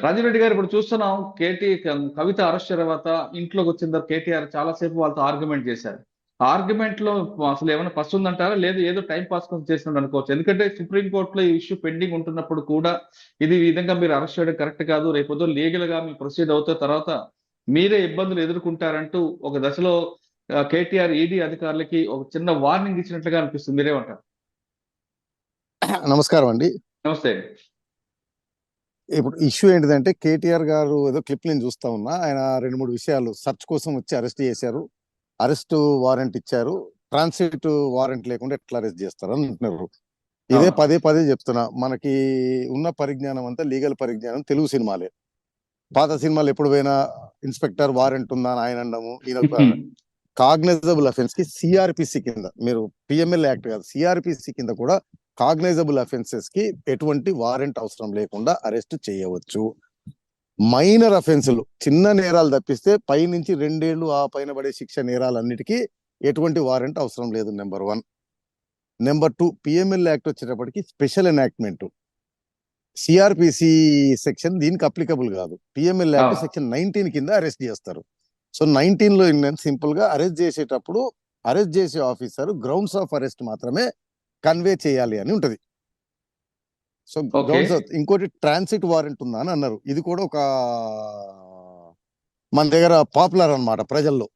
రాజరెడ్డి గారు ఇప్పుడు చూస్తున్నాం కవిత అరెస్ట్ తర్వాత ఇంట్లోకి వచ్చిన తర్వాత కేటీఆర్ చాలా సేపు వాళ్ళతో ఆర్గ్యుమెంట్ చేశారు. ఆ ఆర్గ్యుమెంట్ లో అసలు ఏమైనా పస్తు ఉందంటారా, లేదు ఏదో టైం పాస్ కోసం చేసినట్టు అనుకోవచ్చు? ఎందుకంటే సుప్రీంకోర్టులో ఈ ఇష్యూ పెండింగ్ ఉంటున్నప్పుడు కూడా ఇది ఈ విధంగా మీరు అరెస్ట్ చేయడం కరెక్ట్ కాదు, రేపు లీగల్ గా మీరు ప్రొసీడ్ అవుతారు, తర్వాత మీరే ఇబ్బందులు ఎదుర్కొంటారంటూ ఒక దశలో కేటీఆర్ ఈడీ అధికారులకి ఒక చిన్న వార్నింగ్ ఇచ్చినట్లుగా అనిపిస్తుంది. మీరేమంటారు? నమస్కారం అండి. నమస్తే. ఇప్పుడు ఇష్యూ ఏంటిదంటే కేటీఆర్ గారు ఏదో క్లిప్ నేను చూస్తా ఉన్నా, ఆయన 2-3 విషయాలు సెర్చ్ కోసం వచ్చి అరెస్ట్ చేశారు, అరెస్ట్ వారెంట్ ఇచ్చారు, ట్రాన్సిట్ వారెంట్ లేకుండా ఎట్లా అరెస్ట్ చేస్తారు అని అంటున్నారు. ఇదే పదే పదే చెప్తున్నా, మనకి ఉన్న పరిజ్ఞానం అంతా లీగల్ పరిజ్ఞానం తెలుగు సినిమాలే. పాత సినిమాలు ఎప్పుడు పోయినా ఇన్స్పెక్టర్ వారెంట్ ఉందా అని ఆయన అనడము, ఈయన కాగ్నైజబుల్ అఫెన్స్ కి సిఆర్పిసి కింద, మీరు పిఎంఎల్ యాక్ట్ కాదు, సిఆర్పిసి కింద కూడా కాగ్నైజబుల్ అఫెన్సెస్ కి ఎటువంటి వారెంట్ అవసరం లేకుండా అరెస్ట్ చేయవచ్చు. మైనర్ అఫెన్సులు, చిన్న నేరాలు తప్పిస్తే పైనుంచి 2 ఏళ్లు ఆ పైన పడే శిక్ష నేరాలన్నిటికీ ఎటువంటి వారెంట్ అవసరం లేదు. నెంబర్ 1. నెంబర్ 2, పిఎంఎల్ యాక్ట్ వచ్చేటప్పటికి స్పెషల్ ఎనాక్ట్మెంట్, సిఆర్పిసి సెక్షన్ దీనికి అప్లికబుల్ కాదు. పిఎంఎల్ యాక్ట్ సెక్షన్ 19 కింద అరెస్ట్ చేస్తారు. సో 19 లో సింపుల్ గా అరెస్ట్ చేసేటప్పుడు అరెస్ట్ చేసే ఆఫీసర్ గ్రౌండ్స్ ఆఫ్ అరెస్ట్ మాత్రమే కన్వే చేయాలి అని ఉంటది. సో గ్రౌండ్స్ ఆఫ్, ఇంకోటి ట్రాన్సిట్ వారెంట్ ఉందా అని అన్నారు. ఇది కూడా ఒక మన దగ్గర పాపులర్ అన్నమాట ప్రజల్లో.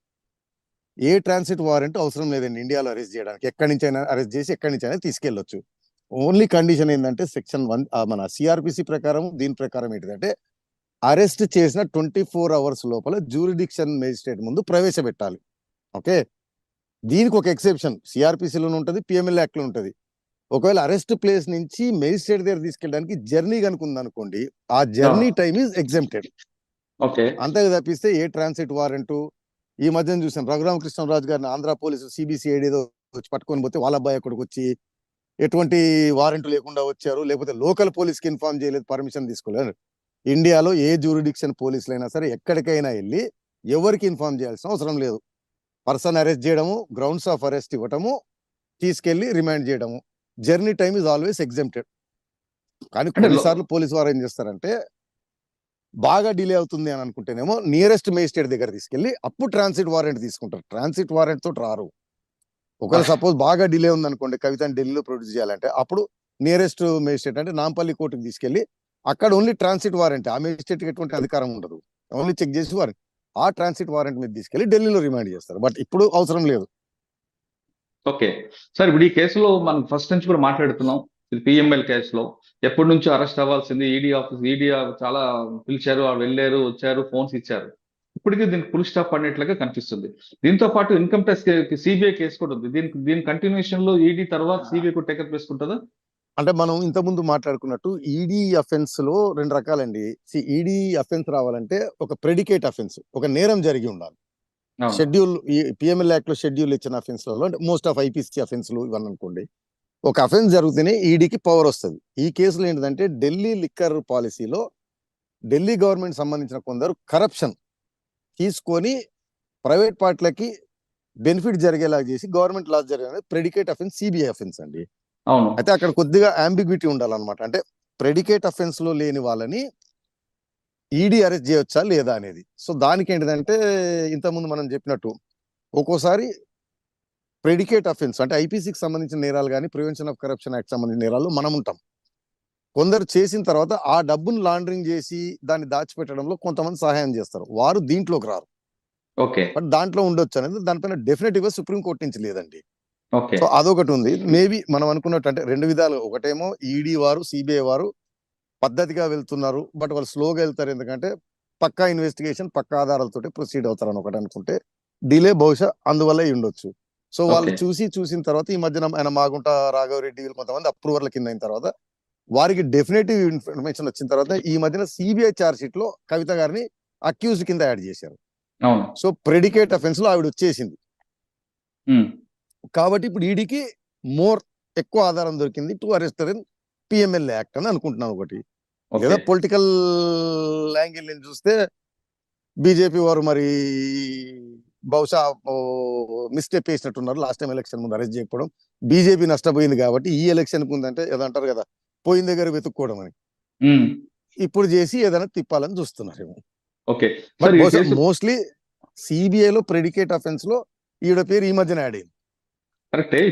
ఏ ట్రాన్సిట్ వారెంట్ అవసరం లేదండి ఇండియాలో అరెస్ట్ చేయడానికి. ఎక్కడి నుంచి అయినా అరెస్ట్ చేసి ఎక్కడి నుంచి అయినా తీసుకెళ్లొచ్చు. ఓన్లీ కండిషన్ ఏంటంటే సెక్షన్ 1 మన సిఆర్పిసి ప్రకారం, దీని ప్రకారం ఏంటిదంటే అరెస్ట్ చేసిన 24 hours లోపల జ్యూరిడిక్షన్ మేజిస్ట్రేట్ ముందు ప్రవేశపెట్టాలి. ఓకే, దీనికి ఒక ఎక్సెప్షన్ సిఆర్పిసిలో ఉంటుంది, పిఎంఎల్ యాక్ట్ లో ఉంటుంది. ఒకవేళ అరెస్ట్ ప్లేస్ నుంచి మేజిస్ట్రేట్ దగ్గర తీసుకెళ్ళడానికి జర్నీ కనుకుంది అనుకోండి, ఆ జర్నీ టైమ్ ఈజ్ ఎగ్జెంప్టెడ్. అంతే తప్పిస్తే ఏ ట్రాన్సిట్ వారెంట్, ఈ మధ్యన చూసాం రఘురామకృష్ణరాజు గారిని ఆంధ్ర పోలీసు సిబిసిఐడి ఏదో వచ్చి పట్టుకొని పోతే వాళ్ళ అబ్బాయి అక్కడికి వచ్చి ఎటువంటి వారెంట్ లేకుండా వచ్చారు, లేకపోతే లోకల్ పోలీస్కి ఇన్ఫార్మ్ చేయలేదు, పర్మిషన్ తీసుకోలేదు. ఇండియాలో ఏ జ్యూరిడిక్షన్ పోలీసులైనా సరే ఎక్కడికైనా వెళ్ళి ఎవరికి ఇన్ఫార్మ్ చేయాల్సిన అవసరం లేదు. పర్సన్ అరెస్ట్ చేయడము, గ్రౌండ్స్ ఆఫ్ అరెస్ట్ ఇవ్వటము, తీసుకెళ్లి రిమాండ్ చేయడము, journey time is always exempted. కానీ కొన్నిసార్లు పోలీసు వారు ఏం చేస్తారంటే బాగా డిలే అవుతుంది అని అనుకుంటేనేమో నియరెస్ట్ మేజిస్ట్రేట్ దగ్గర తీసుకెళ్లి అప్పుడు ట్రాన్సిట్ వారెంట్ తీసుకుంటారు. ట్రాన్సిట్ వారెంట్ తోటి రారు. ఒకవేళ సపోజ్ బాగా డిలే ఉంది అనుకోండి, కవితని ఢిల్లీలో ప్రొడ్యూస్ చేయాలంటే అప్పుడు నియరెస్ట్ మేజిస్ట్రేట్ అంటే నాంపల్లి కోర్టుకు తీసుకెళ్లి అక్కడ ఓన్లీ ట్రాన్సిట్ వారెంట్, ఆ మేజిస్ట్రేట్ కి ఎటువంటి అధికారం ఉండదు, ఓన్లీ చెక్ చేసి వారెంట్, ఆ ట్రాన్సిట్ వారెంట్ మీద తీసుకెళ్లి ఢిల్లీలో రిమాండ్ చేస్తారు. బట్ ఇప్పుడు అవసరం లేదు. ఓకే సార్, ఇప్పుడు ఈ కేసులో మనం ఫస్ట్ నుంచి కూడా మాట్లాడుతున్నాం. ఇది పిఎంఎల్ కేసులో ఎప్పటి నుంచో అరెస్ట్ అవ్వాల్సింది, ఈడీ చాలా పిలిచారు, వెళ్ళారు, వచ్చారు, ఫోన్స్ ఇచ్చారు. ఇప్పటికీ దీనికి ఫుల్ స్టాప్ పడినట్లుగా కనిపిస్తుంది. దీంతో పాటు ఇన్కమ్ ట్యాక్స్ సిబిఐ కేసు కూడా ఉంది. దీని కంటిన్యూషన్ లో ఈడీ తర్వాత సిబిఐ కూడా టేకప్ చేసుకుంటుందా? అంటే మనం ఇంతకుముందు మాట్లాడుకున్నట్టు ఈడీ అఫెన్స్ లో 2 రకాలండి. ఈడీ అఫెన్స్ రావాలంటే ఒక ప్రెడికేట్ అఫెన్స్, ఒక నేరం జరిగి ఉండాలి. షెడ్యూల్, పిఎంఎల్ యాక్ట్ లో షెడ్యూల్ ఇచ్చిన అఫెన్స్ లలో అంటే మోస్ట్ ఆఫ్ ఐపీసీ అఫెన్స్లు ఇవన్నీ అనుకోండి, ఒక అఫెన్స్ జరిగితేనే ఈడీకి పవర్ వస్తుంది. ఈ కేసులో ఏంటంటే ఢిల్లీ లిక్కర్ పాలసీలో ఢిల్లీ గవర్నమెంట్ సంబంధించిన కొందరు కరప్షన్ తీసుకొని ప్రైవేట్ పార్టీలకి బెనిఫిట్ జరిగేలా చేసి గవర్నమెంట్ లాస్ జరిగే ప్రెడికేట్ అఫెన్స్ సిబిఐ అఫెన్స్ అండి. అయితే అక్కడ కొద్దిగా అంబిగ్విటీ ఉండాలన్నమాట. అంటే ప్రెడికేట్ అఫెన్స్ లో లేని వాళ్ళని ఈడీ అరెస్ట్ చేయొచ్చా లేదా అనేది. సో దానికి ఏంటిదంటే ఇంతకుముందు మనం చెప్పినట్టు ఒక్కోసారి ప్రెడికేట్ అఫెన్స్ అంటే ఐపీసీకి సంబంధించిన నేరాలు కానీ ప్రివెన్షన్ ఆఫ్ కరప్షన్ యాక్ట్ సంబంధించిన నేరాలు మనం ఉంటాం. కొందరు చేసిన తర్వాత ఆ డబ్బును లాండరింగ్ చేసి దాన్ని దాచిపెట్టడంలో కొంతమంది సహాయం చేస్తారు, వారు దీంట్లోకి రారు. బట్ దాంట్లో ఉండొచ్చు అనేది దానిపైన డెఫినెటివ్ గా సుప్రీంకోర్టు నుంచి లేదండి. సో అదొకటి ఉంది. మేబీ మనం అనుకున్నట్టు అంటే 2 విధాలు, ఒకటేమో ఈడీ వారు సిబిఐ వారు పద్ధతిగా వెళ్తున్నారు, బట్ వాళ్ళు స్లోగా వెళ్తారు, ఎందుకంటే పక్కా ఇన్వెస్టిగేషన్ పక్కా ఆధారాలతోటి ప్రొసీడ్ అవుతారని ఒకటి అనుకుంటే డిలే బహుశా అందువల్ల ఉండొచ్చు. సో వాళ్ళు చూసిన తర్వాత ఈ మధ్యన ఆయన మాగుంట రాఘవరెడ్డి వీళ్ళు కొంతమంది అప్రూవర్ల కింద అయిన తర్వాత వారికి డెఫినెటివ్ ఇన్ఫర్మేషన్ వచ్చిన తర్వాత ఈ మధ్యన సిబిఐ ఛార్జ్ షీట్ లో కవిత గారిని అక్యూజ్డ్ కింద యాడ్ చేశారు. సో ప్రెడికేట్ అఫెన్స్ లో ఆవిడ వచ్చేసింది కాబట్టి ఇప్పుడు ఈడీకి ఎక్కువ ఆధారం దొరికింది to arrest in PML act అని అనుకుంటున్నాను. ఒకటి లేదా పొలిటికల్ యాంగిల్ నుంచి చూస్తే బీజేపీ వారు మరి బహుశా మిస్టేక్ వేసినట్టున్నారు, లాస్ట్ టైం ఎలక్షన్ ముందు అరెస్ట్ చేయకపోవడం. బీజేపీ నష్టపోయింది కాబట్టి ఈ ఎలక్షన్ ముందంటే ఏదో అంటారు కదా, పోయిన దగ్గర వెతుక్కోవడం అని. ఇప్పుడు చేసి ఏదైనా తిప్పాలని చూస్తున్నారేమో. ఓకే బట్ సార్, ఈ బహుశా కేసు మోస్ట్లీ సిబిఐలో ప్రెడికేట్ అఫెన్స్ లో ఈవిడ పేరు ఈ మధ్యన యాడ్ అయింది. కరెక్టే.